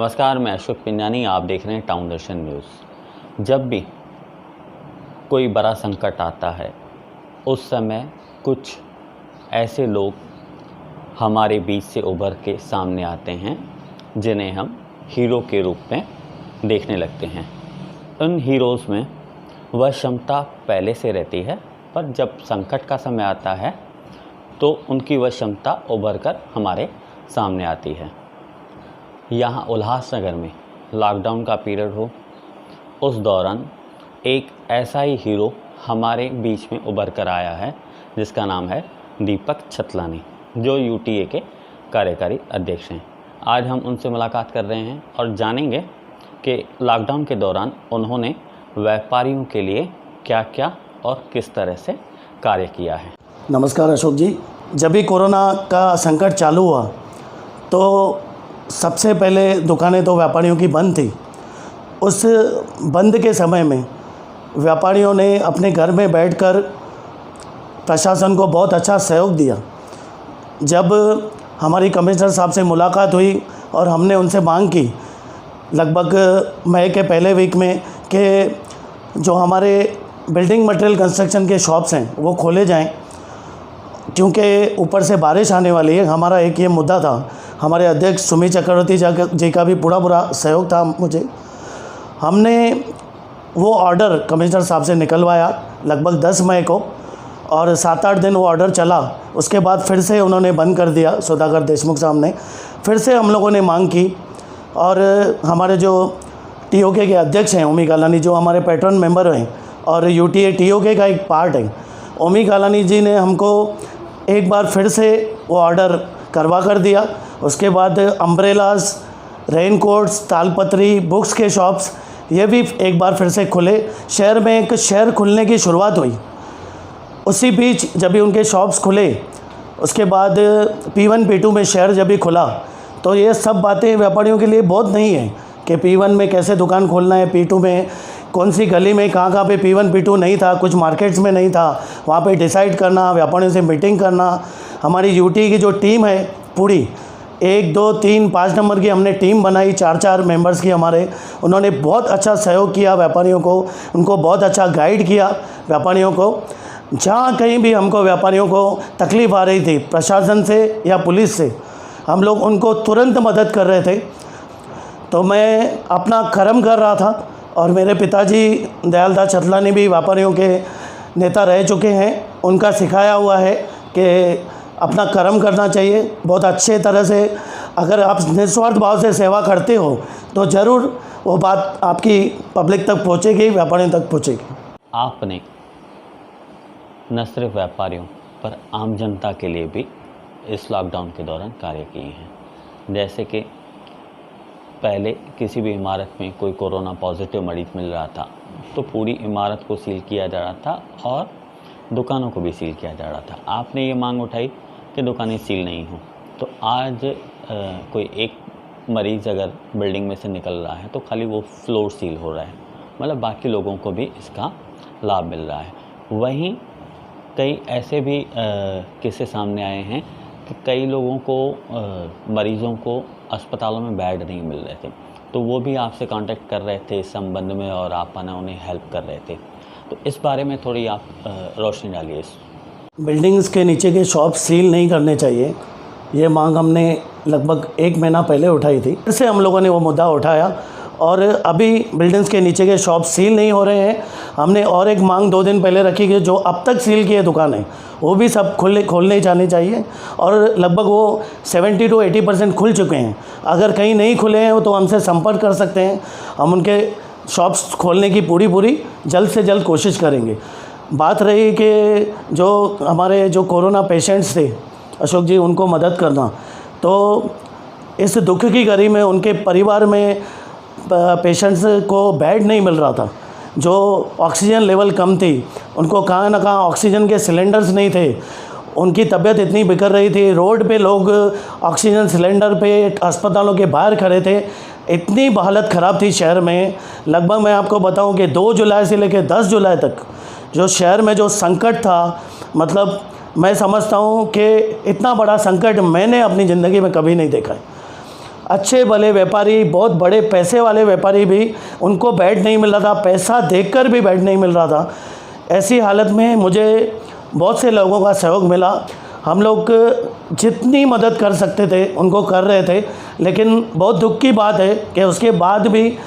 नमस्कार, मैं अशोक पिंजानी। आप देख रहे हैं टाउन दर्शन न्यूज़। जब भी कोई बड़ा संकट आता है उस समय कुछ ऐसे लोग हमारे बीच से उभर के सामने आते हैं जिन्हें हम हीरो के रूप में देखने लगते हैं। उन हीरोज़ में वह क्षमता पहले से रहती है, पर जब संकट का समय आता है तो उनकी वह क्षमता उभर कर हमारे सामने आती है। यहाँ उल्लासनगर में लॉकडाउन का पीरियड हो, उस दौरान एक ऐसा ही हीरो हमारे बीच में उभर कर आया है जिसका नाम है दीपक छतलानी, जो यूटीए के कार्यकारी अध्यक्ष हैं। आज हम उनसे मुलाकात कर रहे हैं और जानेंगे कि लॉकडाउन के दौरान उन्होंने व्यापारियों के लिए क्या क्या और किस तरह से कार्य किया है। नमस्कार अशोक जी। जब भी कोरोना का संकट चालू हुआ तो सबसे पहले दुकानें तो व्यापारियों की बंद थी। उस बंद के समय में व्यापारियों ने अपने घर में बैठकर प्रशासन को बहुत अच्छा सहयोग दिया। जब हमारी कमिश्नर साहब से मुलाकात हुई और हमने उनसे मांग की लगभग मई के पहले वीक में कि जो हमारे बिल्डिंग मटेरियल कंस्ट्रक्शन के शॉप्स हैं वो खोले जाएं, क्योंकि ऊपर से बारिश आने वाली है। हमारा एक ये मुद्दा था। हमारे अध्यक्ष सुमित चक्रवर्ती जी का भी पूरा सहयोग था मुझे। हमने वो ऑर्डर कमिश्नर साहब से निकलवाया लगभग 10 मई को, और 7-8 दिन वो ऑर्डर चला। उसके बाद फिर से उन्होंने बंद कर दिया। सुधाकर देशमुख साहब ने फिर से हम लोगों ने मांग की, और हमारे जो टीओके के अध्यक्ष हैं ओमी कालानी, जो हमारे पैट्रन मेंबर हैं और यूटीए टीओके का एक पार्ट है, ओमी कालानी जी ने हमको एक बार फिर से वो ऑर्डर करवा कर दिया। उसके बाद अम्ब्रेलास, रेनकोट्स, तालपत्री, बुक्स के शॉप्स ये भी एक बार फिर से खुले। शहर में एक शहर खुलने की शुरुआत हुई। उसी बीच जब भी उनके शॉप्स खुले, उसके बाद P1 P2 में शहर जब भी खुला, तो ये सब बातें व्यापारियों के लिए बहुत नहीं है कि P1 में कैसे दुकान खोलना है, P2 में कौन सी गली में कहाँ पे P1 P2 नहीं था, कुछ मार्केट्स में नहीं था, वहाँ पे डिसाइड करना, व्यापारियों से मीटिंग करना। हमारी यूटी की जो टीम है पूरी 1, 2, 3, 5 नंबर की हमने टीम बनाई, 4-4 मेंबर्स की हमारे। उन्होंने बहुत अच्छा सहयोग किया व्यापारियों को, उनको बहुत अच्छा गाइड किया व्यापारियों को। जहाँ कहीं भी हमको व्यापारियों को तकलीफ़ आ रही थी प्रशासन से या पुलिस से, हम लोग उनको तुरंत मदद कर रहे थे। तो मैं अपना कर्म कर रहा था, और मेरे पिताजी दयालदास छतलानी भी व्यापारियों के नेता रह चुके हैं। उनका सिखाया हुआ है कि अपना कर्म करना चाहिए बहुत अच्छे तरह से। अगर आप निस्वार्थ भाव से सेवा करते हो तो ज़रूर वो बात आपकी पब्लिक तक पहुँचेगी, व्यापारियों तक पहुँचेगी। आपने न सिर्फ व्यापारियों पर आम जनता के लिए भी इस लॉकडाउन के दौरान कार्य किए हैं। जैसे कि पहले किसी भी इमारत में कोई कोरोना पॉजिटिव मरीज मिल रहा था तो पूरी इमारत को सील किया जा रहा था और दुकानों को भी सील किया जा रहा था। आपने ये मांग उठाई कि दुकानें सील नहीं हों, तो आज कोई एक मरीज़ अगर बिल्डिंग में से निकल रहा है तो खाली वो फ्लोर सील हो रहा है, मतलब बाकी लोगों को भी इसका लाभ मिल रहा है। वहीं कई ऐसे भी किस्से सामने आए हैं कि कई लोगों को मरीज़ों को अस्पतालों में बेड नहीं मिल रहे थे, तो वो भी आपसे कांटेक्ट कर रहे थे इस संबंध में और आप उन्हें हेल्प कर रहे थे। तो इस बारे में थोड़ी आप रोशनी डालिए। बिल्डिंग्स के नीचे के शॉप सील नहीं करने चाहिए, ये मांग हमने लगभग 1 महीना पहले उठाई थी। फिर से हम लोगों ने वो मुद्दा उठाया और अभी बिल्डिंग्स के नीचे के शॉप सील नहीं हो रहे हैं। हमने और एक मांग 2 दिन पहले रखी कि जो अब तक सील किए दुकानें वो भी सब खोलने जानी चाहिए, और लगभग वो 70 to 80% खुल चुके हैं। अगर कहीं नहीं खुले हैं तो हमसे संपर्क कर सकते हैं, हम उनके शॉप्स खोलने की पूरी जल्द से जल्द कोशिश करेंगे। बात रही कि जो हमारे जो कोरोना पेशेंट्स थे अशोक जी, उनको मदद करना, तो इस दुख की घड़ी में उनके परिवार में पेशेंट्स को बेड नहीं मिल रहा था, जो ऑक्सीजन लेवल कम थी, उनको कहाँ ना कहाँ ऑक्सीजन के सिलेंडर्स नहीं थे, उनकी तबीयत इतनी बिगड़ रही थी, रोड पे लोग ऑक्सीजन सिलेंडर पे अस्पतालों के बाहर खड़े थे, इतनी हालत ख़राब थी शहर में। लगभग मैं आपको बताऊं कि 2 जुलाई से लेकर 10 जुलाई तक जो शहर में जो संकट था, मतलब मैं समझता हूं कि इतना बड़ा संकट मैंने अपनी ज़िंदगी में कभी नहीं देखा है। अच्छे भले व्यापारी, बहुत बड़े पैसे वाले व्यापारी भी, उनको बेड नहीं मिल रहा था, पैसा देकर भी बेड नहीं मिल रहा था। ऐसी हालत में मुझे बहुत से लोगों का सहयोग मिला। हम लोग जितनी मदद कर सकते थे उनको कर रहे थे, लेकिन बहुत दुख की बात है कि उसके बाद भी,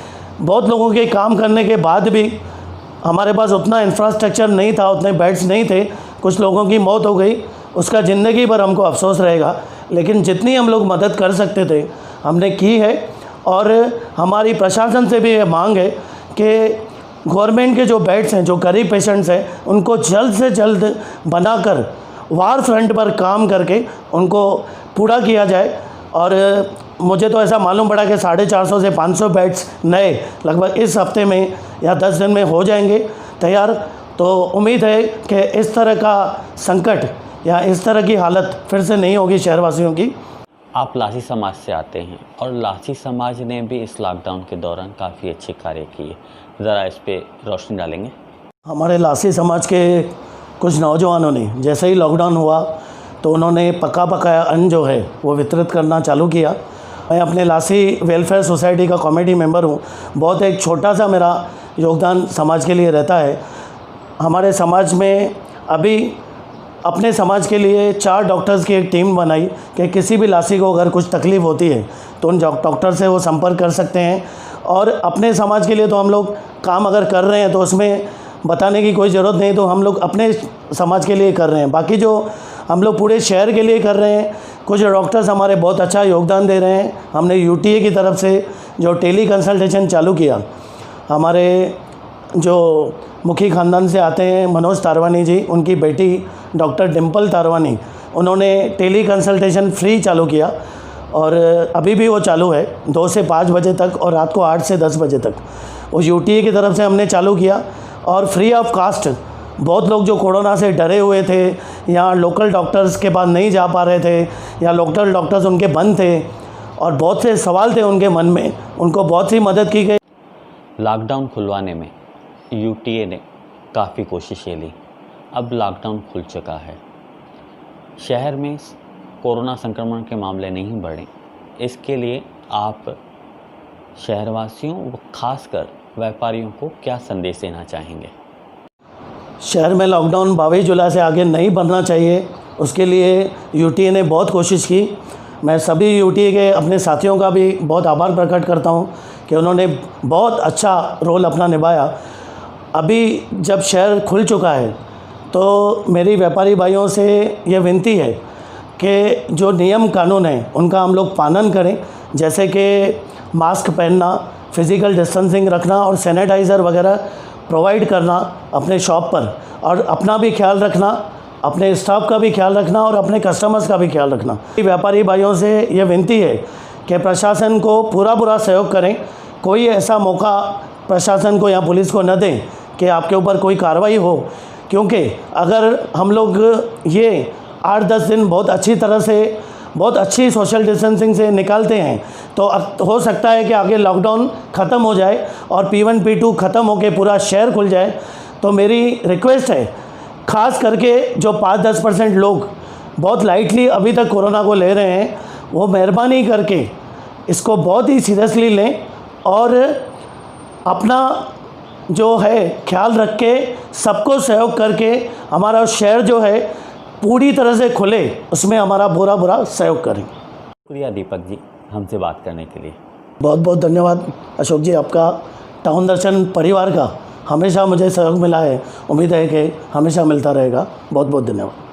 बहुत लोगों के काम करने के बाद भी हमारे पास उतना इंफ्रास्ट्रक्चर नहीं था, उतने बेड्स नहीं थे। कुछ लोगों की मौत हो गई, उसका ज़िंदगी भर हमको अफसोस रहेगा। लेकिन जितनी हम लोग मदद कर सकते थे हमने की है। और हमारी प्रशासन से भी ये मांग है कि गवर्नमेंट के जो बेड्स हैं, जो गरीब पेशेंट्स हैं, उनको जल्द से जल्द बनाकर वार फ्रंट पर काम करके उनको पूरा किया जाए। और मुझे तो ऐसा मालूम पड़ा कि 450 से 500 बेड्स नए लगभग इस हफ्ते में या 10 दिन में हो जाएंगे तैयार। तो उम्मीद है कि इस तरह का संकट या इस तरह की हालत फिर से नहीं होगी शहरवासियों की। आप लासी समाज से आते हैं और लासी समाज ने भी इस लॉकडाउन के दौरान काफ़ी अच्छे कार्य किए, ज़रा इस पे रोशनी डालेंगे। हमारे लासी समाज के कुछ नौजवानों ने जैसे ही लॉकडाउन हुआ तो उन्होंने पका पकाया अन्न जो है वो वितरित करना चालू किया। मैं अपने लासी वेलफेयर सोसाइटी का कमेटी मेंबर हूँ। बहुत एक छोटा सा मेरा योगदान समाज के लिए रहता है। हमारे समाज में अभी अपने समाज के लिए 4 डॉक्टर्स की एक टीम बनाई कि किसी भी लासी को अगर कुछ तकलीफ़ होती है तो उन डॉक्टर से वो संपर्क कर सकते हैं। और अपने समाज के लिए तो हम लोग काम अगर कर रहे हैं तो उसमें बताने की कोई ज़रूरत नहीं, तो हम लोग अपने समाज के लिए कर रहे हैं। बाकी जो हम लोग पूरे शहर के लिए कर रहे हैं, कुछ डॉक्टर्स हमारे बहुत अच्छा योगदान दे रहे हैं। हमने यूटीए की तरफ से जो टेली कंसल्टेशन चालू किया, हमारे जो मुखी ख़ानदान से आते हैं मनोज तारवानी जी, उनकी बेटी डॉक्टर डिम्पल तारवानी, उन्होंने टेली कंसल्टेशन फ्री चालू किया और अभी भी वो चालू है 2 से 5 बजे तक और रात को 8 से 10 बजे तक। वो यूटीए की तरफ से हमने चालू किया और फ्री ऑफ कास्ट। बहुत लोग जो कोरोना से डरे हुए थे या लोकल डॉक्टर्स के पास नहीं जा पा रहे थे या लोकल डॉक्टर्स उनके बंद थे और बहुत से सवाल थे उनके मन में, उनको बहुत सी मदद की गई। लॉकडाउन खुलवाने में यूटीए ने काफ़ी कोशिशें ली। अब लॉकडाउन खुल चुका है, शहर में कोरोना संक्रमण के मामले नहीं बढ़े, इसके लिए आप शहरवासियों व खासकर व्यापारियों को क्या संदेश देना चाहेंगे? शहर में लॉकडाउन 22 जुलाई से आगे नहीं बढ़ना चाहिए, उसके लिए यूटीए ने बहुत कोशिश की। मैं सभी यूटीए के अपने साथियों का भी बहुत आभार प्रकट करता हूं कि उन्होंने बहुत अच्छा रोल अपना निभाया। अभी जब शहर खुल चुका है तो मेरी व्यापारी भाइयों से ये विनती है कि जो नियम कानून हैं उनका हम लोग पालन करें, जैसे कि मास्क पहनना, फिज़िकल डिस्टेंसिंग रखना और सैनिटाइज़र वगैरह प्रोवाइड करना अपने शॉप पर, और अपना भी ख्याल रखना, अपने स्टाफ का भी ख्याल रखना और अपने कस्टमर्स का भी ख्याल रखना। व्यापारी भाइयों से ये विनती है कि प्रशासन को पूरा सहयोग करें। कोई ऐसा मौका प्रशासन को या पुलिस को न दें कि आपके ऊपर कोई कार्रवाई हो, क्योंकि अगर हम लोग ये 8-10 दिन बहुत अच्छी तरह से, बहुत अच्छी सोशल डिस्टेंसिंग से निकालते हैं तो हो सकता है कि आगे लॉकडाउन ख़त्म हो जाए और P1 P2 ख़त्म होकर पूरा शहर खुल जाए। तो मेरी रिक्वेस्ट है, ख़ास करके जो 5-10% लोग बहुत लाइटली अभी तक कोरोना को ले रहे हैं, वो मेहरबानी करके इसको बहुत ही सीरियसली लें और अपना जो है ख्याल रख के सबको सहयोग करके हमारा शहर जो है पूरी तरह से खुले, उसमें हमारा पूरा सहयोग करें। शुक्रिया दीपक जी हमसे बात करने के लिए। बहुत बहुत धन्यवाद अशोक जी, आपका टाउन दर्शन परिवार का हमेशा मुझे सहयोग मिला है, उम्मीद है कि हमेशा मिलता रहेगा। बहुत बहुत धन्यवाद।